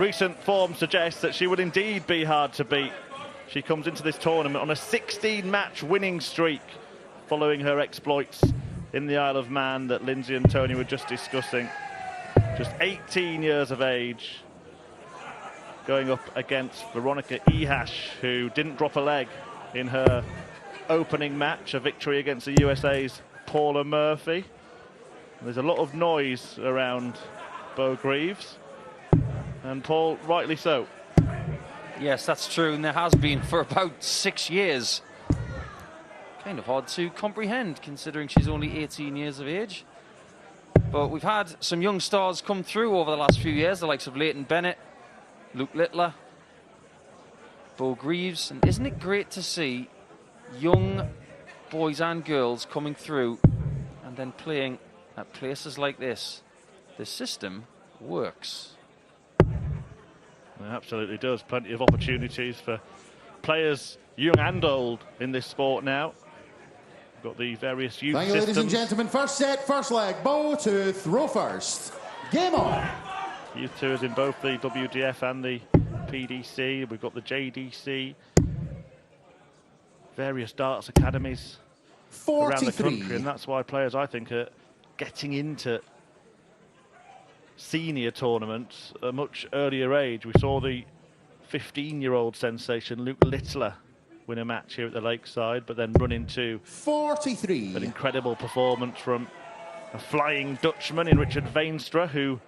Recent form suggests that she would indeed be hard to beat. She comes into this tournament on a 16-match winning streak following her exploits in the Isle of Man that Lindsay and Tony were just discussing. Just 18 years of age, going up against Veronika Ihasz, who didn't drop a leg in her opening match, a victory against the USA's Paula Murphy. There's a lot of noise around Beau Greaves, and Paul, rightly so. Yes, that's true, and there has been for about 6 years. Kind of hard to comprehend, considering she's only 18 years of age. But we've had some young stars come through over the last few years, the likes of Leighton Bennett, Luke Littler, Beau Greaves, and isn't it great to see young boys and girls coming through and then playing at places like this? The system works. It absolutely does. Plenty of opportunities for players, young and old, in this sport now. We've got the various youth systems. Ladies and gentlemen, first set, first leg. Beau to throw first. Game on. Youth tours in both the WDF and the PDC. We've got the JDC. Various darts academies 43. around the country, and that's why players, I think, are getting into senior tournaments at a much earlier age. We saw the 15-year-old sensation Luke Littler win a match here at the Lakeside, but then run into 43. An incredible performance from a flying Dutchman in Richard Veenstra, who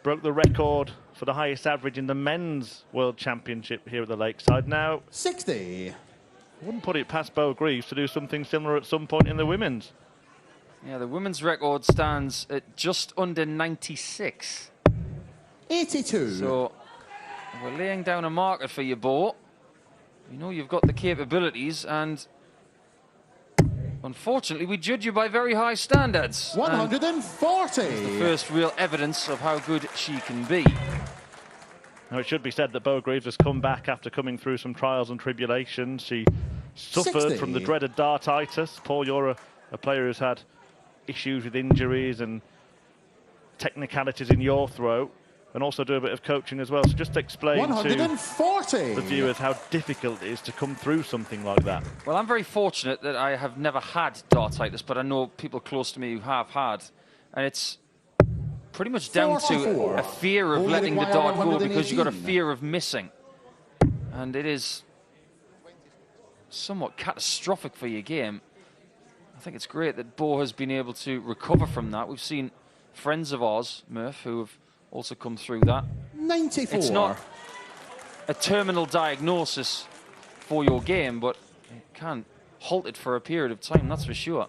broke the record for the highest average in the men's World Championship here at the Lakeside. Now, 60. I wouldn't put it past Beau Greaves to do something similar at some point in the women's. Yeah, the women's record stands at just under 96. 82. So we're laying down a marker for you, Beau. You know you've got the capabilities, and unfortunately we judge you by very high standards. 140. It's the first real evidence of how good she can be. Now, it should be said that Beau Greaves has come back after coming through some trials and tribulations. She suffered 60. from the dreaded dartitis. Paul, you're a player who's had issues with injuries and technicalities in your throat, and also do a bit of coaching as well. So just explain 140. to the viewers how difficult it is to come through something like that. Well, I'm very fortunate that I have never had dartitis, but I know people close to me who have had, and it's pretty much down 44. to a fear of letting the dart go, because you've got a fear of missing, and it is somewhat catastrophic for your game. I think it's great that Beau has been able to recover from that. We've seen friends of ours, Murph, who have also come through that. 94. It's not a terminal diagnosis for your game, but it can halt it for a period of time, that's for sure.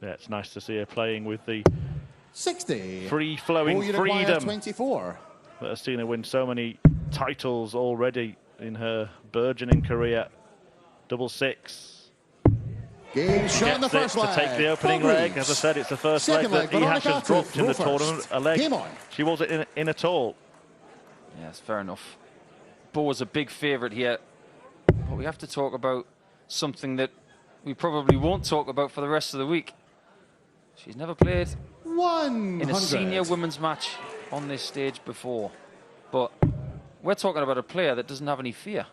Yeah, it's nice to see her playing with the 60. free-flowing freedom 24. that has seen her win so many titles already in her burgeoning career. Double six. Game shot in the first leg. To take the opening leg. As I said, it's the first leg that Ihasz has dropped in the tournament. A leg she wasn't in at all. Yes, fair enough. Beau was a big favourite here, but we have to talk about something that we probably won't talk about for the rest of the week. She's never played 100. in a senior women's match on this stage before, but we're talking about a player that doesn't have any fear.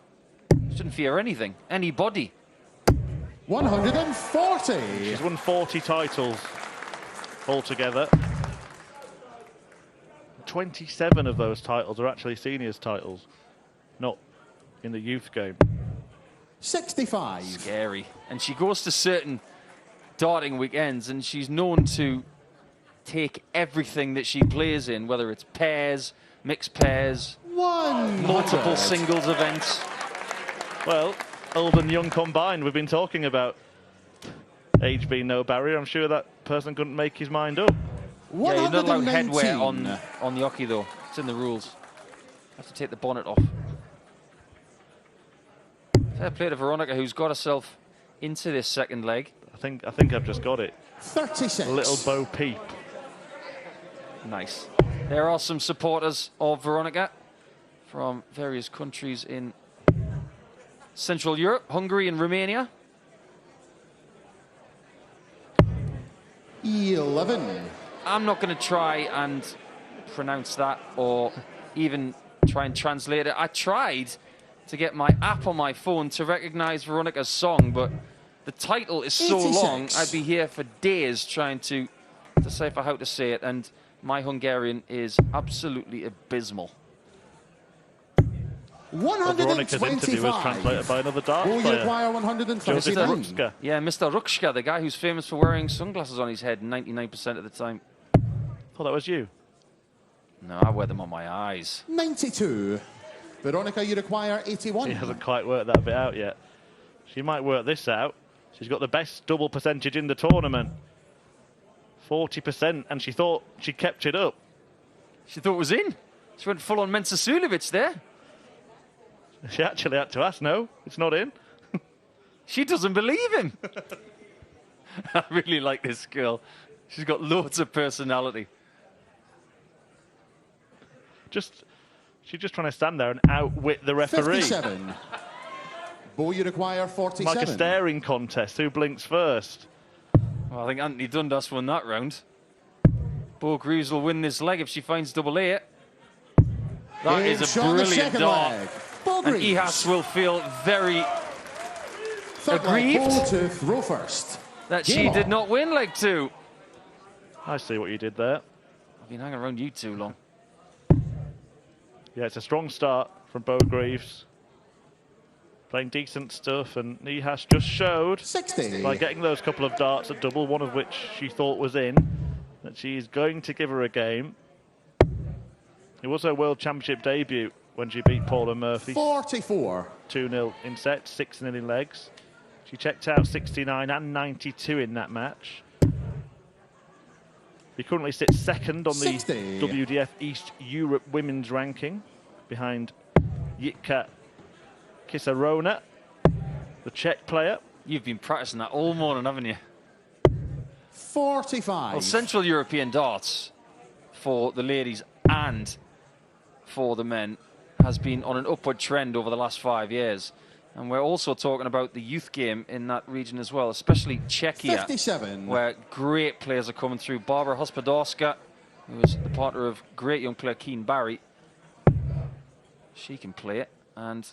She shouldn't fear anything, anybody. 140. She's won 40 titles altogether. 27 of those titles are actually seniors titles, not in the youth game. 65. Scary. And she goes to certain darting weekends, and she's known to take everything that she plays in, whether it's pairs, mixed pairs, multiple singles events. Well, old and young combined, we've been talking about age being no barrier. I'm sure that person couldn't make his mind up. Yeah, you're not allowed headwear on the hockey, though. It's in the rules. You have to take the bonnet off. Fair play to Veronika, who's got herself into this second leg. I think I've just got it. 36. A little Beau peep. Nice. There are some supporters of Veronika from various countries in Central Europe, Hungary and Romania. 11. I'm not going to try and pronounce that or even try and translate it. I tried to get my app on my phone to recognize Veronika's song, but the title is so 86. long, I'd be here for days trying to decipher how to say it, and my Hungarian is absolutely abysmal. Well, Veronika's interview was translated by another darts player, Joseph 129. Rutschka. Yeah, Mr. Rukshka, the guy who's famous for wearing sunglasses on his head 99% of the time. Thought that was you. No, I wear them on my eyes. 92. Veronika, you require 81. She hasn't quite worked that bit out yet. She might work this out. She's got the best double percentage in the tournament. 40%, and she thought she kept it up. She thought it was in. She went full on Mensa Sulevic there. She actually had to ask, no, it's not in. She doesn't believe him. I really like this girl. She's got loads of personality. She's just trying to stand there and outwit the referee. 57. Beau, you require 47. Like a staring contest. Who blinks first? Well, I think Anthony Dundas won that round. Beau Greaves will win this leg if she finds double A. That is a brilliant dart. And Ihasz will feel very aggrieved Beau to throw first. that she did not win leg 2. I see what you did there. I've been hanging around you too long. Yeah, it's a strong start from Beau Greaves. Playing decent stuff, and Ihasz just showed 60. by getting those couple of darts at double, one of which she thought was in, that she's going to give her a game. It was her World Championship debut when she beat Paula Murphy. 44. 2-0 in sets, 6-0 in legs. She checked out 69 and 92 in that match. He currently sits second on the 60. WDF East Europe Women's Ranking, behind Jitka Kisarona, the Czech player. You've been practicing that all morning, haven't you? 45. Well, Central European darts for the ladies and for the men has been on an upward trend over the last 5 years. And we're also talking about the youth game in that region as well, especially Czechia, 57. where great players are coming through. Barbara Hospodarska, who is the partner of great young player Keen Barry. She can play it. And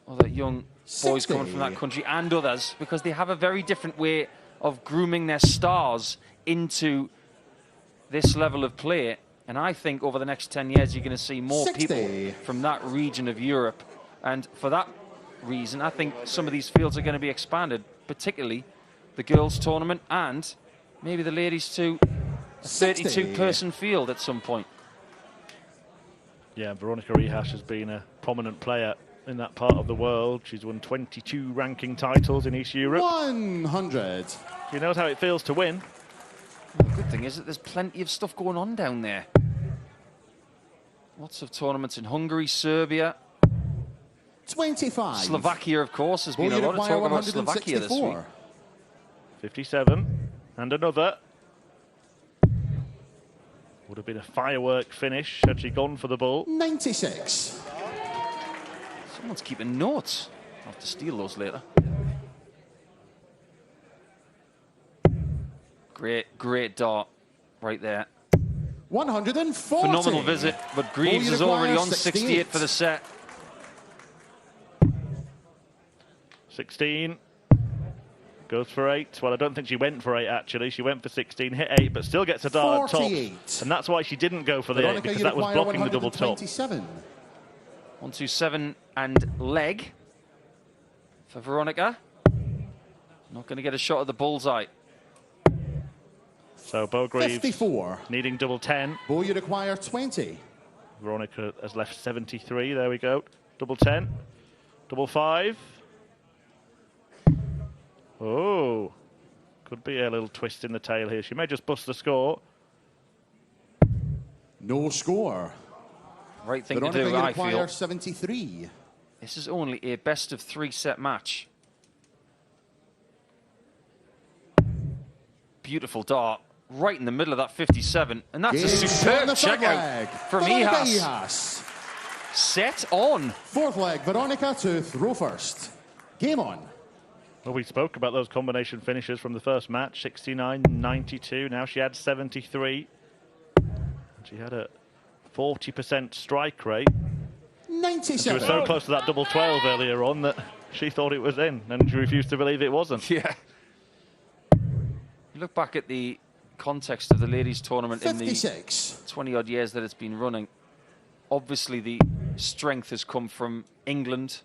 other young boys 60. coming from that country and others, because they have a very different way of grooming their stars into this level of play. And I think over the next 10 years, you're going to see more 60. people from that region of Europe. And for that reason, I think some of these fields are going to be expanded, particularly the girls' tournament and maybe the ladies to a 32-person field at some point. Yeah, Veronika Ihasz has been a prominent player in that part of the world. She's won 22 ranking titles in East Europe. 100. She knows how it feels to win. The good thing is that there's plenty of stuff going on down there. Lots of tournaments in Hungary, Serbia. 25. Slovakia, of course. There's been a lot of talk about Slovakia this week. 57. And another. Would have been a firework finish had she gone for the ball. 96. Someone's keeping notes. I'll have to steal those later. Great dart right there. 140. Phenomenal visit, but Greaves is already on 68 for the set. 16. Goes for 8. Well, I don't think she went for 8, actually. She went for 16, hit 8, but still gets a dart at top. And that's why she didn't go for the 8, because that was blocking the double top. 127 and leg for Veronika. Not going to get a shot at the bullseye. So Beau Greaves 54. needing double 10. Beau, you require 20. Veronika has left 73. There we go. Double 10. Double 5. Oh. Could be a little twist in the tail here. She may just bust the score. No score. Right thing Veronika, to do, you I require feel. 73. This is only a best-of-3 set match. Beautiful dart. Right in the middle of that 57. And that's a superb checkout from Ihasz. Set on. Fourth leg, Veronika to throw first. Game on. Well, we spoke about those combination finishes from the first match. 69, 92. Now she had 73. She had a 40% strike rate. She was 97. so close to that double 12 earlier on that she thought it was in, and she refused to believe it wasn't. Yeah. You look back at the context of the ladies' tournament 56. in the 20-odd years that it's been running. Obviously, the strength has come from England.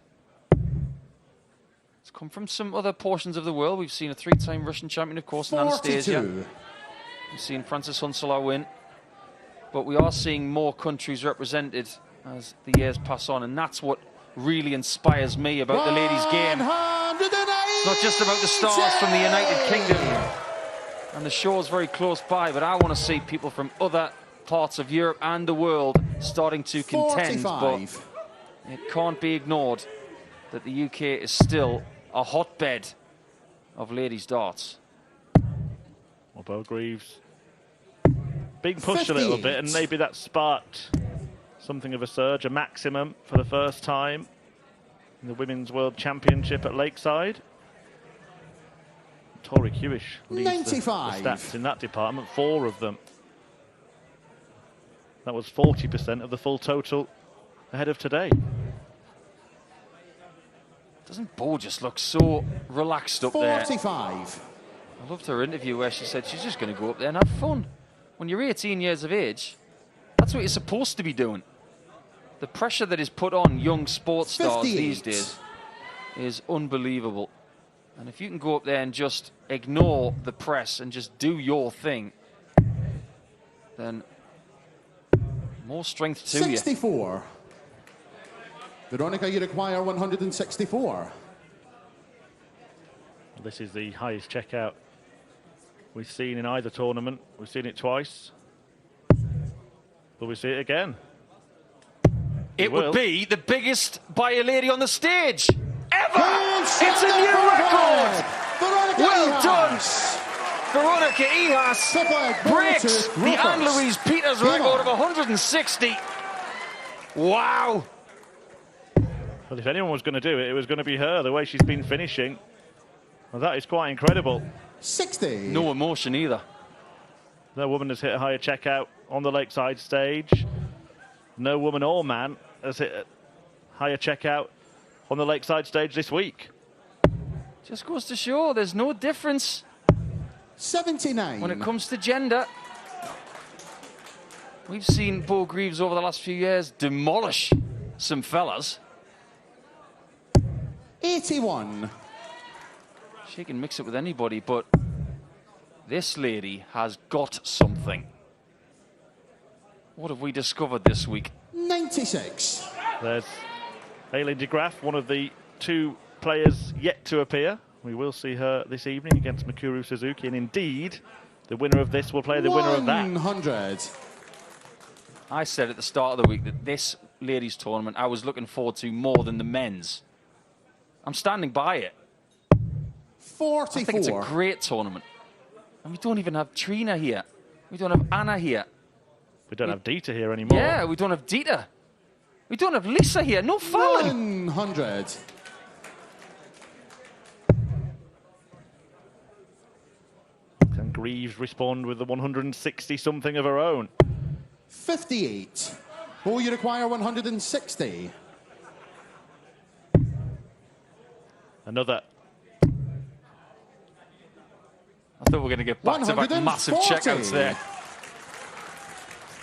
It's come from some other portions of the world. We've seen a 3-time Russian champion, of course, in Anastasia. 42. We've seen Frances Hunselaar win. But we are seeing more countries represented as the years pass on, and that's what really inspires me about the ladies' game. It's not just about the stars from the United Kingdom and the shores very close by, but I want to see people from other parts of Europe and the world starting to contend. 45. But it can't be ignored that the UK is still a hotbed of ladies' darts. Well, Beau Greaves being pushed a little bit, and maybe that sparked something of a surge, a maximum for the first time in the Women's World Championship at Lakeside. Tori Hewish leads 95. the stats in that department, 4 of them. That was 40% of the full total ahead of today. Doesn't Beau just look so relaxed up there? 45. I loved her interview where she said she's just going to go up there and have fun. When you're 18 years of age, that's what you're supposed to be doing. The pressure that is put on young sports stars 58. these days is unbelievable. And if you can go up there and just ignore the press and just do your thing, then more strength to 64. Veronika, you require 164. This is the highest checkout we've seen in either tournament. We've seen it twice. Will we see it again? It would be the biggest by a lady on the stage ever. It's a new record. Veronika Well done. Ihasz. Veronika Ihasz breaks the Anne-Louise Peters record of 160. Wow. Well, if anyone was going to do it, it was going to be her, the way she's been finishing. Well, that is quite incredible. 60. No emotion either. No woman has hit a higher checkout on the Lakeside stage. No woman or man has hit a higher checkout on the Lakeside stage this week. Just goes to show there's no difference 79. when it comes to gender. We've seen Beau Greaves over the last few years demolish some fellas. 81. She can mix it with anybody, but this lady has got something. What have we discovered this week? 96. There's Aileen de Graaf, one of the 2 players yet to appear. We will see her this evening against Mikuru Suzuki, and indeed, the winner of this will play the winner of that. 100. I said at the start of the week that this ladies' tournament I was looking forward to more than the men's. I'm standing by it. 44. I think it's a great tournament. And we don't even have Trina here. We don't have Anna here. We don't have Dita here anymore. Yeah, we don't have Dita. We don't have Lisa here. No Fallon. 100. Can Greaves respond with the 160-something of her own? 58. Beau, you require 160. Another. I thought we were going to get back-to-back massive 140. checkouts there.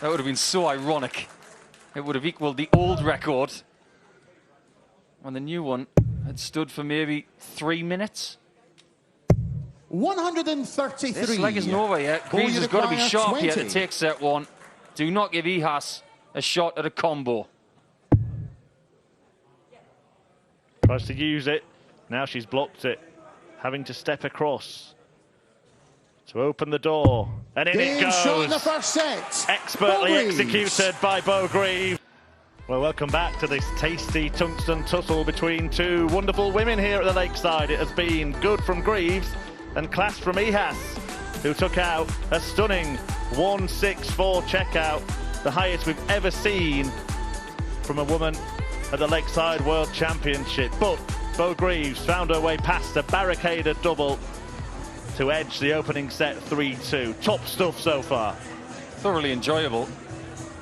That would have been so ironic. It would have equaled the old record when the new one had stood for maybe 3 minutes. 133. This leg isn't over yet. Beau, Greaves you has got to be require sharp here to 20. take set 1. Do not give Ihasz a shot at a combo. Tries to use it. Now she's blocked it. Having to step across to open the door. And in it Game shot in the goes. first set. Expertly Beau Greaves. executed by Beau Greaves. Well, welcome back to this tasty tungsten tussle between 2 wonderful women here at the Lakeside. It has been good from Greaves and class from Ihasz, who took out a stunning 164 checkout, the highest we've ever seen from a woman at the Lakeside World Championship. But Beau Greaves found her way past a barricaded double to edge the opening set 3-2. Top stuff so far. Thoroughly enjoyable.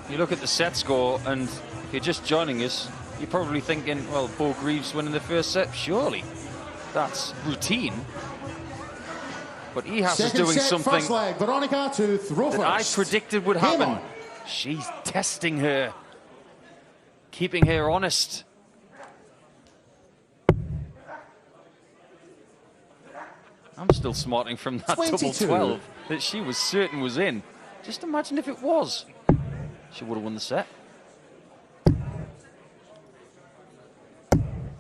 You look at the set score, and if you're just joining us, you're probably thinking, well, Beau Greaves winning the first set, surely that's routine. But Ihasz is doing something first leg, Veronika to throw that I first. predicted would Game happen. on. She's testing her, keeping her honest. I'm still smarting from that 22. double 12 that she was certain was in. Just imagine if it was. She would have won the set.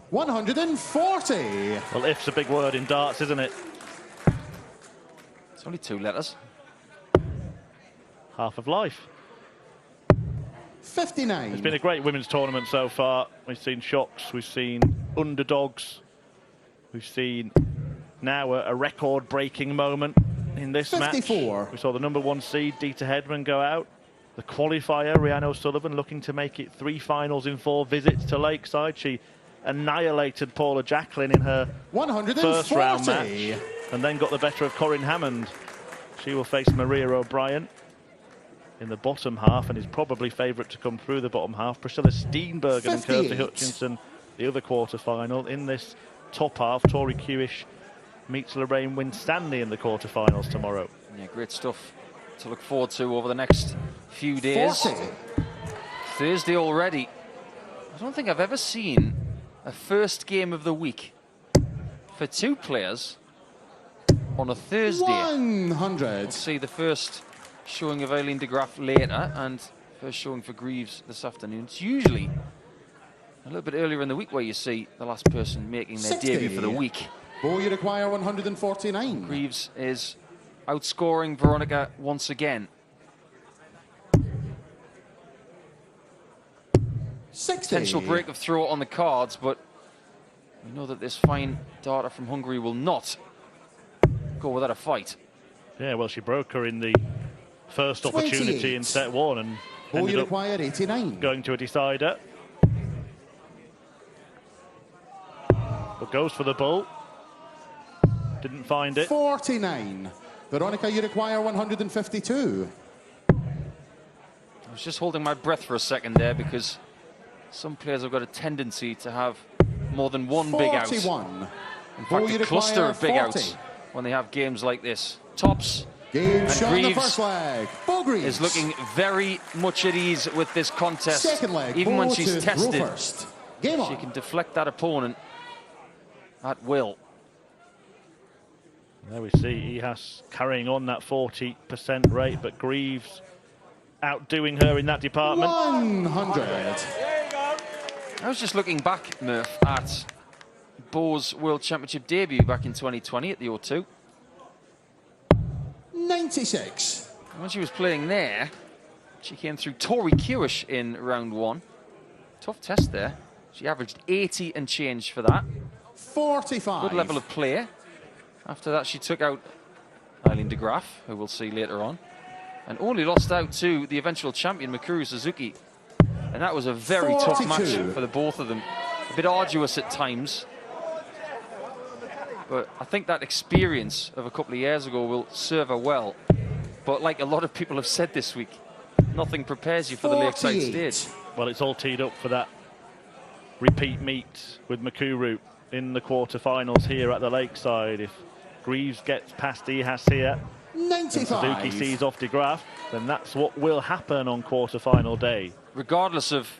140. Well, if's a big word in darts, isn't it? It's only 2 letters. Half of life. 59. It's been a great women's tournament so far. We've seen shocks, we've seen underdogs, we've seen now a record-breaking moment in this 54. match. We saw the #1 seed, Dita Hedman, go out. The qualifier, Rhiannon O'Sullivan, looking to make it 3 finals in 4 visits to Lakeside. She annihilated Paula Jacklin in her 140. first round match and then got the better of Corinne Hammond. She will face Maria O'Brien in the bottom half and is probably favourite to come through the bottom half. Priscilla Steenbergen and Kirsty 58. Hutchinson, the other quarter-final. In this top half, Tori Kewish meets Lorraine Winstanley in the quarter-finals tomorrow. Yeah, great stuff to look forward to over the next few days. 40. Thursday already. I don't think I've ever seen a first game of the week for 2 players on a Thursday. 100. We'll see the first showing of Eileen de Graaf later and first showing for Greaves this afternoon. It's usually a little bit earlier in the week where you see the last person making their 60. debut for the week. Beau, you require 149. Greaves is outscoring Veronika once again. 60. Potential break of throw on the cards, but we know that this fine darter from Hungary will not go without a fight. Yeah, well, she broke her in the first opportunity 28. in set 1 and Beau, ended you up require 89. going to a decider. But goes for the bull. Didn't find it. 49. Veronika, you require 152. I was just holding my breath for a second there because some players have got a tendency to have more than one big out. 41. In Beau, fact, you a cluster require of big 40. outs when they have games like this. Tops Game and shot in the Greaves first leg. Beau Greaves is looking very much at ease with this contest. Second leg. Even when Beau she's to throw tested, first. Game she on. can deflect that opponent at will. There we see Ihasz carrying on that 40% rate, but Greaves outdoing her in that department. 100. I was just looking back, Murph, at Beau's World Championship debut back in 2020 at the O2. 96. When she was playing there, she came through Tori Kewish in round 1. Tough test there. She averaged 80 and change for that. 45. Good level of play. After that, she took out Eileen de Graaf, who we'll see later on, and only lost out to the eventual champion, Mikuru Suzuki. And that was a very tough match 42. for the both of them. A bit arduous at times. But I think that experience of a couple of years ago will serve her well. But like a lot of people have said this week, nothing prepares you for the Lakeside 48. stage. Well, it's all teed up for that repeat meet with Mikuru in the quarterfinals here at the Lakeside. If Greaves gets past Ihasz here and 95. Suzuki sees off de Graaf, then that's what will happen on quarterfinal day. Regardless of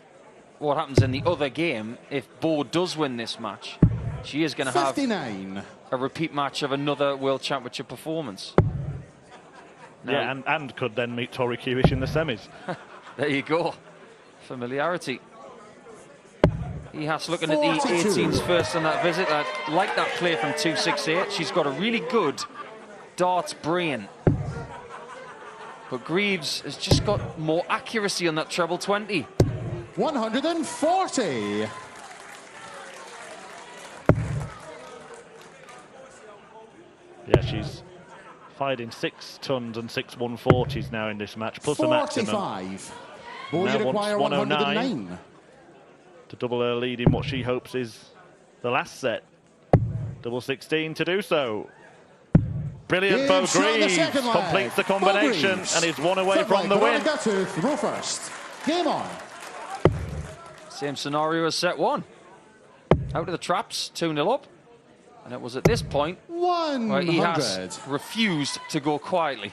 what happens in the other game, if Beau does win this match, she is going to have 59. a repeat match of another World Championship performance. Now, Yeah, and could then meet Tori Kewish in the semis. there you go. Familiarity. Ihasz looking at the 42. 18s first on that visit. I like that play from 268. She's got a really good darts brain. But Greaves has just got more accuracy on that treble 20. 140. Yeah, she's fired in 6 tons and 6 140s now in this match, plus a maximum 45. Beau, Now you require wants 109. to double her lead in what she hopes is the last set. Double 16 to do so. Brilliant. Beau Game shot in the Greaves second leg. completes the Beau combination Greaves. and is one away Third from leg, the win. Veronika to throw first. Game on. Same scenario as set one. Out of the traps, 2-0 up. And it was at this point where 100. Ihasz refused to go quietly.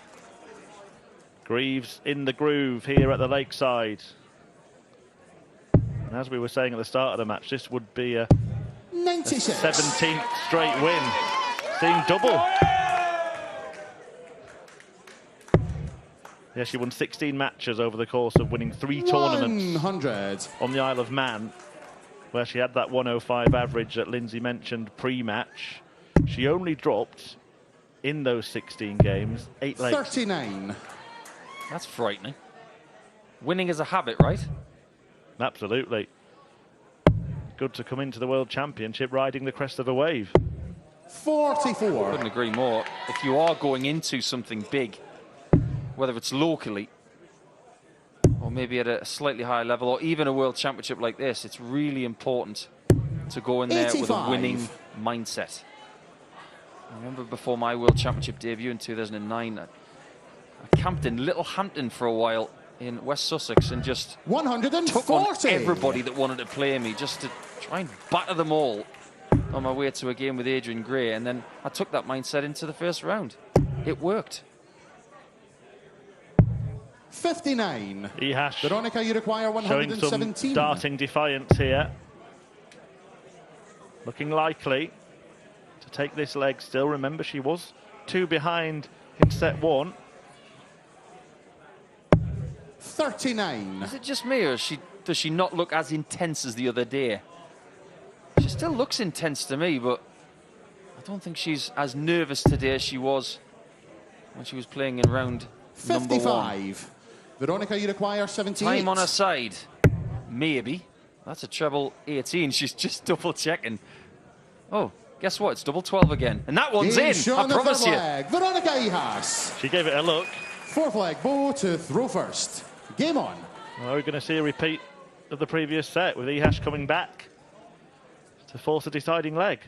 Greaves in the groove here at the Lakeside. And as we were saying at the start of the match, this would be a 96. 17th straight win. Seeing double. Yeah, she won 16 matches over the course of winning 3 tournaments 100. on the Isle of Man, where she had that 105 average that Lindsay mentioned pre-match. She only dropped in those 16 games 8 legs. 39. That's frightening. Winning is a habit, right? Absolutely. Good to come into the World Championship riding the crest of a wave. 44. Couldn't agree more. If you are going into something big, whether it's locally or maybe at a slightly higher level or even a World Championship like this, it's really important to go in there 85. with a winning mindset. I remember before my World Championship debut in 2009, I camped in Littlehampton for a while in West Sussex and just 140. took on everybody that wanted to play me just to try and batter them all on my way to a game with Adrian Gray. And then I took that mindset into the first round. It worked. 59. Ihasz Veronika, you require showing some 117. darting defiance here. Looking likely to take this leg still. Remember, she was 2 behind in set 1. 39. Is it just me, or does she not look as intense as the other day? She still looks intense to me, but I don't think she's as nervous today as she was when she was playing in round number 1. 55. Veronika, you require 78. Time on her side. Maybe. That's a treble 18. She's just double checking. Oh, guess what? It's double 12 again. And that one's in, I promise you. Veronika Ihasz. She gave it a look. 4th leg, Beau to throw first. Game on. Well, we're going to see a repeat of the previous set with Ihasz coming back to force a deciding leg.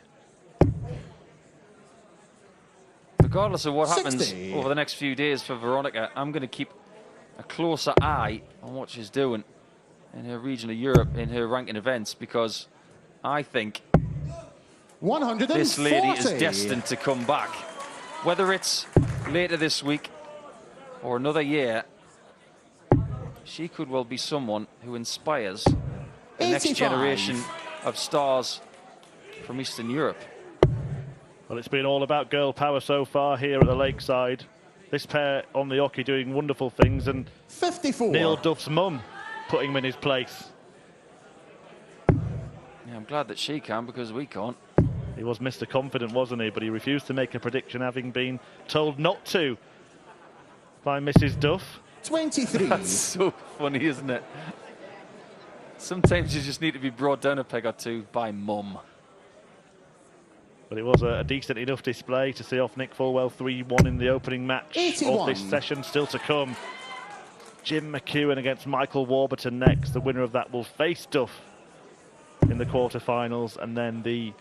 Regardless of what 60. happens over the next few days for Veronika, I'm going to keep a closer eye on what she's doing in her region of Europe, in her ranking events, because I think 140. this lady is destined to come back. Whether it's later this week or another year, she could well be someone who inspires the 85. next generation of stars from Eastern Europe. Well, it's been all about girl power so far here at the Lakeside. This pair on the hockey doing wonderful things, and 54. Neil Duff's mum putting him in his place. Yeah, I'm glad that she can, because we can't. He was Mr. Confident, wasn't he? But he refused to make a prediction, having been told not to by Mrs. Duff. 23. That's so funny, isn't it? Sometimes you just need to be brought down a peg or two by mum. But it was a decent enough display to see off Nick Fulwell 3-1 in the opening match 81. of this session. Still to come, Jim McEwen against Michael Warburton next. The winner of that will face Duff in the quarterfinals, and then the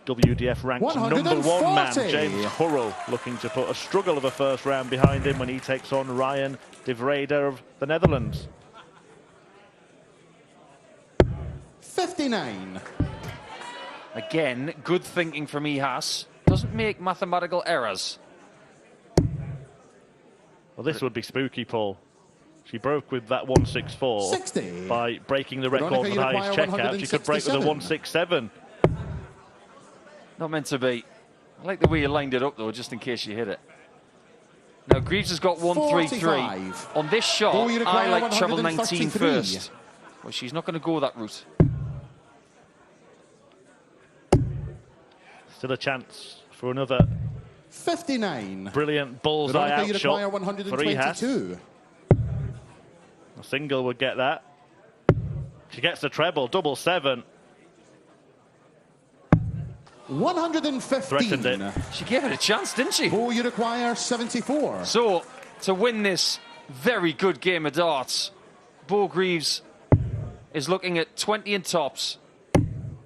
WDF ranked number 1 man, James Hurrell, looking to put a struggle of a first round behind him when he takes on Ryan de Vrede of the Netherlands. 59. Again, good thinking from Ihasz. Doesn't make mathematical errors. Well, this would be spooky, Paul. She broke with that 164 60. by breaking the record Veronika, for you the highest require checkout. She could break with a 167. Not meant to be. I like the way you lined it up, though, just in case you hit it. Now, Greaves has got 133. 45. On this shot, Beau, you I require like treble 19 133. first. Well, she's not going to go that route. Still a chance for another 59. brilliant bullseye Veronika, you outshot require for Ihasz. 122. A single would get that. She gets the treble, double 7. 115. Threatened it. She gave it a chance, didn't she? Beau, you require 74. So, to win this very good game of darts, Beau Greaves is looking at 20 in tops.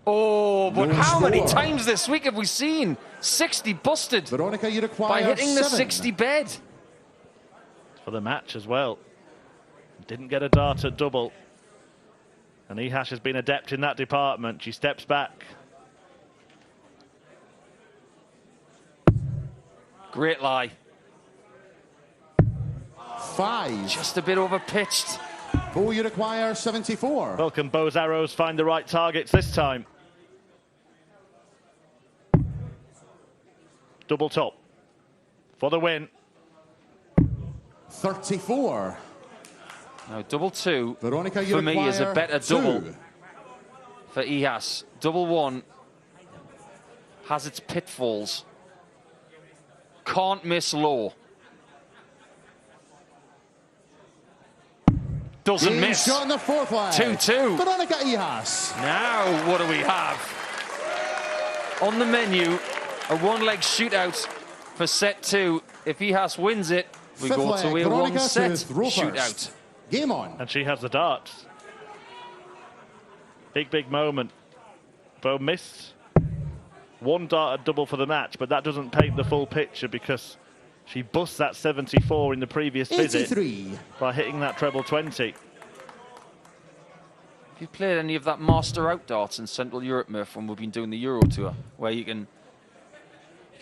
Oh, but No how many score. times this week have we seen 60 busted Veronika, you require by hitting the 7. 60 bed? For the match as well. Didn't get a dart at double. And Ihasz has been adept in that department. She steps back. Great lie. 5. Just a bit overpitched. Beau, you require 74. Well, can Beau's arrows find the right targets this time? Double top for the win. 34. Now, double 2 Veronika, you for me is a require better 2. double for Ihasz. Double 1 has its pitfalls. Can't miss low. Doesn't Game miss. shot in the 4th leg. 2-2. Veronika Ihasz. Now, what do we have? On the menu, a one-leg shootout for set 2. If Ihasz wins it, we 5th go leg, to a Veronika one-set to throw shootout. first. Game on. And she has the darts. Big moment. Beau missed one dart at double for the match, but that doesn't paint the full picture because she busts that 74 in the previous 83. visit by hitting that treble 20. Have you played any of that Master Out darts in Central Europe, Murph, when we've been doing the Euro Tour, where you can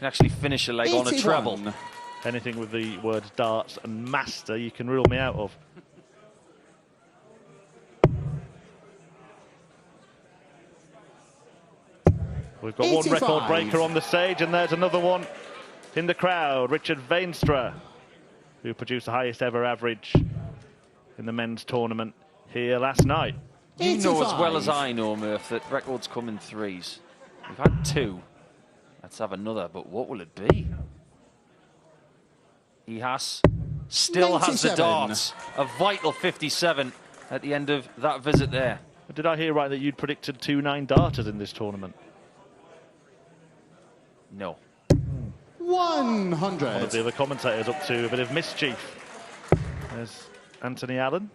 actually finish a leg 81. on a treble? Anything with the words darts and master, you can rule me out of. We've got 85. one record breaker on the stage, and there's another one in the crowd. Richard Veenstra, who produced the highest ever average in the men's tournament here last night. You know as well 85. as I know, Murph, that records come in 3s. We've had 2. Let's have another, but what will it be? Ihasz still has the 97. darts. A vital 57 at the end of that visit there. Did I hear right that you'd predicted 2 9-darters in this tournament? No. 100. One of the other commentators up to a bit of mischief. There's Anthony Allen.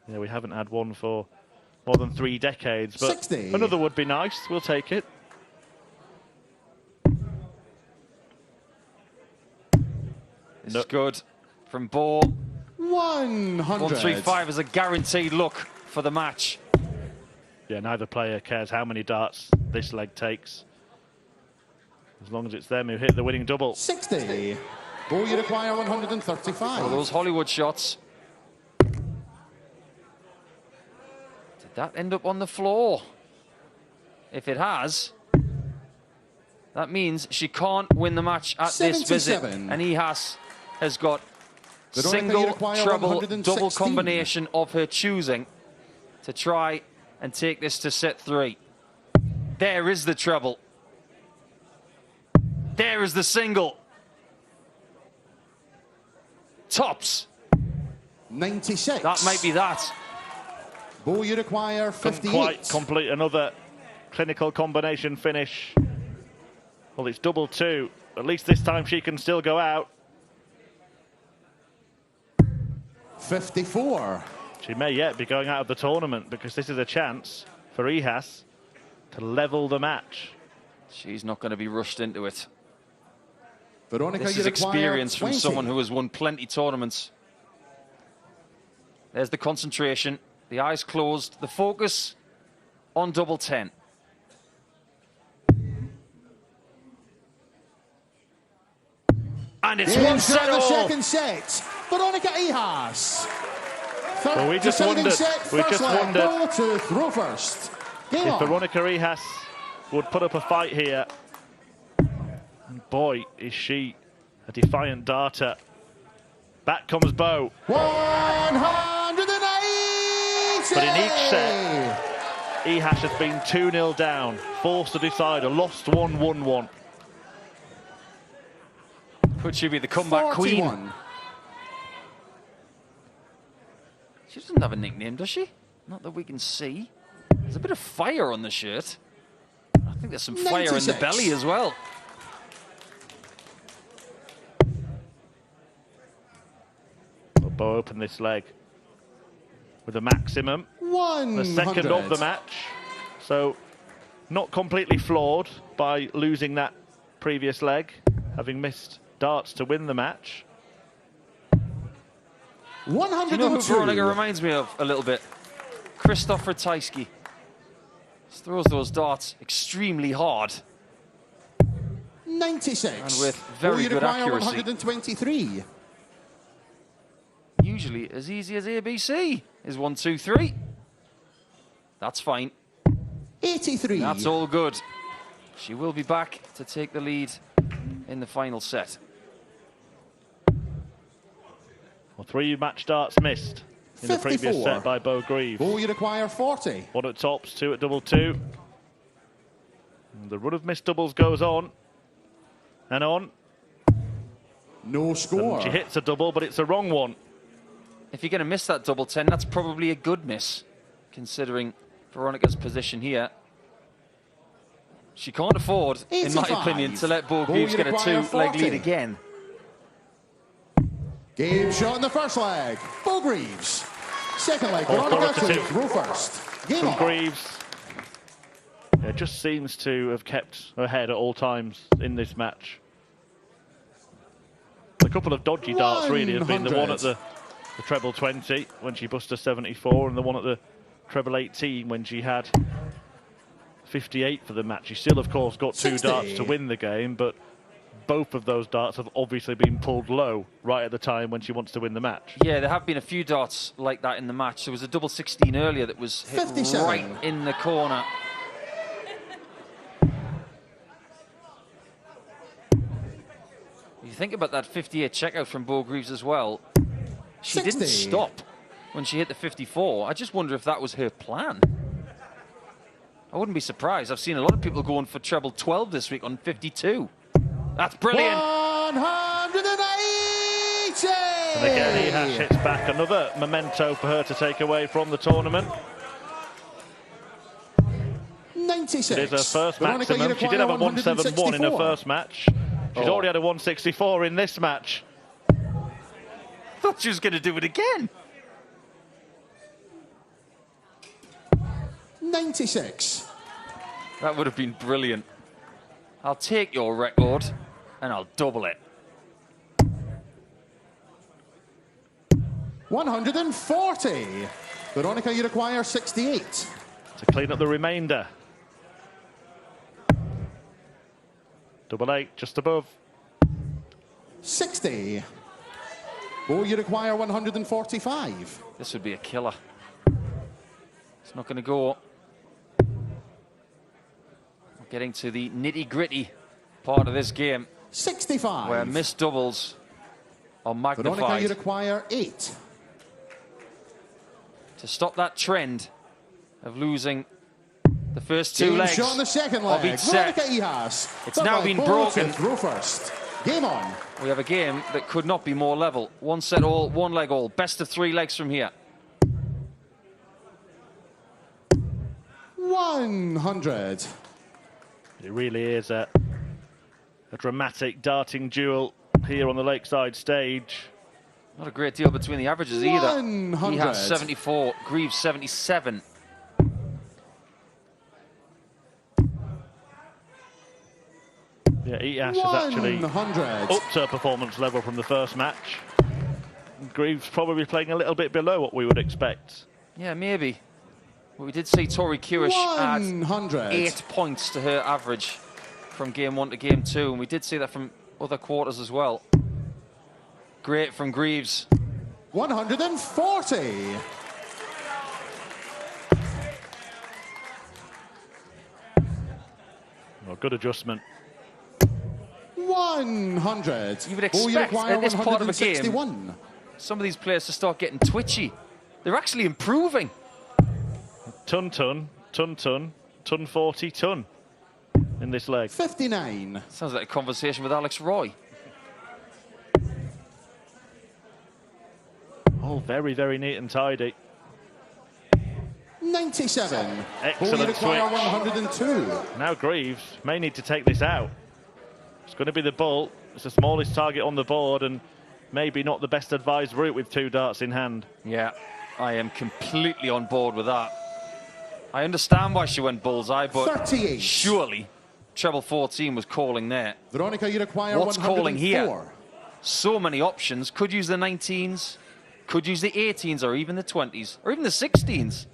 Yeah, we haven't had one for more than 3 decades, but 60. another would be nice. We'll take it. This No. is good from Beau. 100. 135 is a guaranteed look for the match. Yeah, neither player cares how many darts this leg takes, as long as it's them who hit the winning double. 60. Beau, you require 135. One of those Hollywood shots. Did that end up on the floor? If it has, that means she can't win the match at this visit. 77. And Ihasz has got Veronika, you single, require treble, 116. double combination of her choosing to try and take this to set 3. There is the treble. There is the single. Tops. 96. That might be that. Beau, you require Couldn't 58. quite complete another clinical combination finish. Well, it's double 2. At least this time she can still go out. 54. She may yet be going out of the tournament because this is a chance for Ihasz to level the match. She's not going to be rushed into it. Veronika, This you is require experience from 20. someone who has won plenty tournaments. There's the concentration, the eyes closed, the focus on double 10. And it's Game one shot set in the all. second set. Veronika Ihasz. Well, we just Deciding wondered- set, we first just leg. wondered Beau to throw first. Game If on. Veronika Ihasz would put up a fight here, and boy, is she a defiant darter. Back comes Beau. 180. But in each set, Ihasz has been 2-0 down, forced to decide, a lost one, won one. Could she be the comeback queen? 41. She doesn't have a nickname, does she? Not that we can see. There's a bit of fire on the shirt. I think there's some fire in the 96. belly as well. Well, Beau opened this leg with a maximum, 100. the second of the match. So not completely flawed by losing that previous leg, having missed darts to win the match. Do you know who Veronika 102. reminds me of a little bit? Krzysztof Ratajski. Throws those darts extremely hard 96. and with very good accuracy. 123. Usually as easy as ABC is 1, 2, 3. That's fine. 83. That's all good. She will be back to take the lead in the final set. Well, 3 match darts missed in the previous 54. set by Beau Greaves. Beau, you require 40. 1 at tops, 2 at double 2. And the run of missed doubles goes on and on. No score. And she hits a double, but it's a wrong one. If you're going to miss that double 10, that's probably a good miss, considering Veronika's position here. She can't afford, in my 85. opinion, to let Beau Beau, Greaves you get a require 2-leg 40. lead again. Game shot in the first leg. Beau Greaves. Second leg. All Veronika forward to to 2. throw first. Game From on. Greaves. Yeah, just seems to have kept her head at all times in this match. A couple of dodgy darts really have been the one at the treble 20 when she busted 74 and the one at the treble 18 when she had 58 for the match. She still, of course, got 2 60. darts to win the game, but both of those darts have obviously been pulled low right at the time when she wants to win the match. Yeah, there have been a few darts like that in the match. There was a double 16 earlier that was hit 57. right in the corner. You think about that 58 checkout from Beau Greaves as well. She 60. didn't stop when she hit the 54. I just wonder if that was her plan. I wouldn't be surprised. I've seen a lot of people going for treble 12 this week on 52. That's brilliant. 180. And again, Ihasz hits back. Another memento for her to take away from the tournament. 96. It is her first Veronika, you maximum. She did have a require 171 in her 164. first match. She's already had a 164 in this match. Thought she was going to do it again. 96. That would have been brilliant. I'll take your record and I'll double it. 140. Veronika, you require 68. To clean up the remainder. Double 8, just above. 60. Beau, you require 145. This would be a killer. It's not going to go. We're getting to the nitty-gritty part of this game 65. where missed doubles are Veronika, you magnified. require 8. To stop that trend of losing the first 2 Game legs shot in the second of leg. each set. Veronika Ihasz. It's Third now leg, been Beau broken. to throw first. Game on. We have a game that could not be more level. 1 set all, 1 leg all. Best of 3 legs from here. 100. It really is a dramatic darting duel here on the Lakeside stage. Not a great deal between the averages either. 100. He has 74, Greaves 77. Yeah, Ihasz has actually 100. upped her performance level from the first match. Greaves probably playing a little bit below what we would expect. Yeah, maybe. But we did see Tori Kewish add 100. 8 points to her average from game 1 to game 2, and we did see that from other quarters as well. Great from Greaves. 140. Well, good adjustment. 100. You would Beau, expect require at this part of a game 161. some of these players to start getting twitchy. They're actually improving. Ton, 40, ton in this leg. 59. Sounds like a conversation with Alex Roy. All very, very neat and tidy. 97. Beau, you Excellent require switch. 102. Now Greaves may need to take this out. It's going to be the bull. It's the smallest target on the board and maybe not the best advised route with 2 darts in hand. Yeah, I am completely on board with that. I understand why she went bullseye, but 38. surely treble 14 was calling there. Veronika, you require What's 104. calling here? So many options. Could use the 19s, Could use the 18s or even the 20s or even the 16s.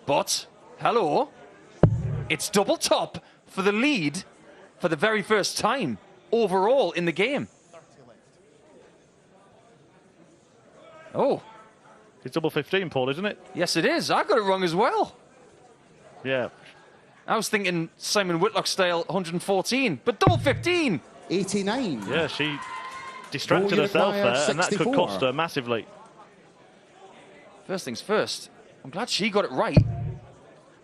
But, hello, it's double top for the lead for the very first time overall in the game. Oh. It's double 15, Paul, isn't it? Yes, it is. I got it wrong as well. Yeah. I was thinking Simon Whitlock style 114, but double 15. 89. Yeah, she distracted Beau herself there, and that could 64. cost her massively. First things first, I'm glad she got it right.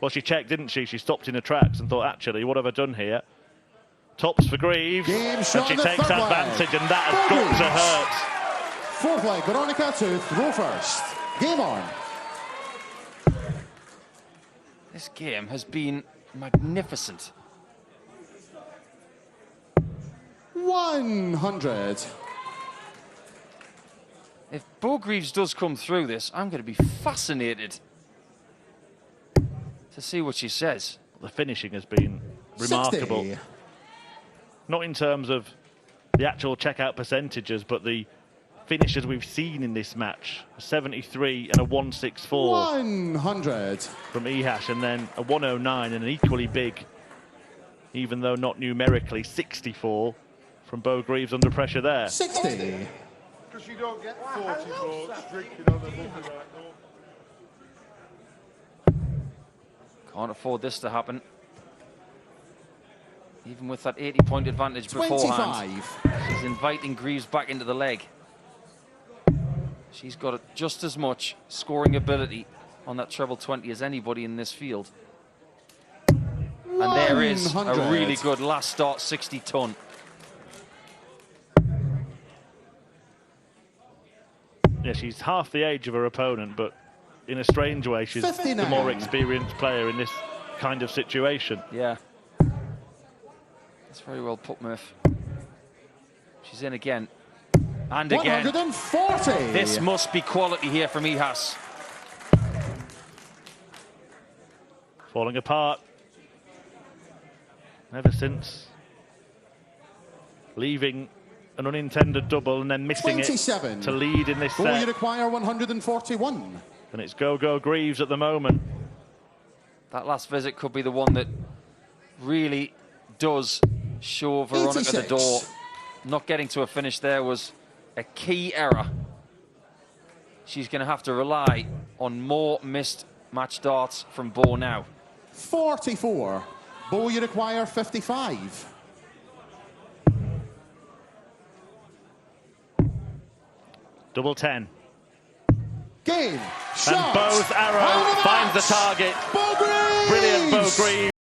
Well, she checked, didn't she? She stopped in her tracks and thought, actually, what have I done here? Tops for Greaves, Game and shot she in the takes third leg. advantage, and that has got to hurt. Fourth leg, Veronika to throw first. Game on. This game has been magnificent. 100. If Beau Greaves does come through this, I'm going to be fascinated to see what she says. The finishing has been remarkable. 60. Not in terms of the actual checkout percentages, but the finishes we've seen in this match. A 73 and a 164 100. from Ihasz, and then a 109 and an equally big, even though not numerically, 64 from Beau Greaves under pressure there. 60. Because you don't get 40 votes drinking on the movie right now. Can't afford this to happen. Even with that 80-point advantage beforehand. 25. She's inviting Greaves back into the leg. She's got just as much scoring ability on that treble 20 as anybody in this field. And there is a 100. really good last start 60-ton. Yeah, she's half the age of her opponent, but in a strange way, she's 59. the more experienced player in this kind of situation. Yeah. That's very well put, Murph. She's in again. And again. 140. This must be quality here from Ihasz. Falling apart. Ever since leaving an unintended double and then missing 27. it to lead in this Beau, you set. require 141. And it's go Greaves at the moment. That last visit could be the one that really does show Veronika the 86. door. Not getting to a finish there was a key error. She's going to have to rely on more missed match darts from Beau now. 44. Beau, you require 55. Double 10. Game. And Shot. Beau's arrow finds the target. Beau Greaves. Brilliant Beau Greaves.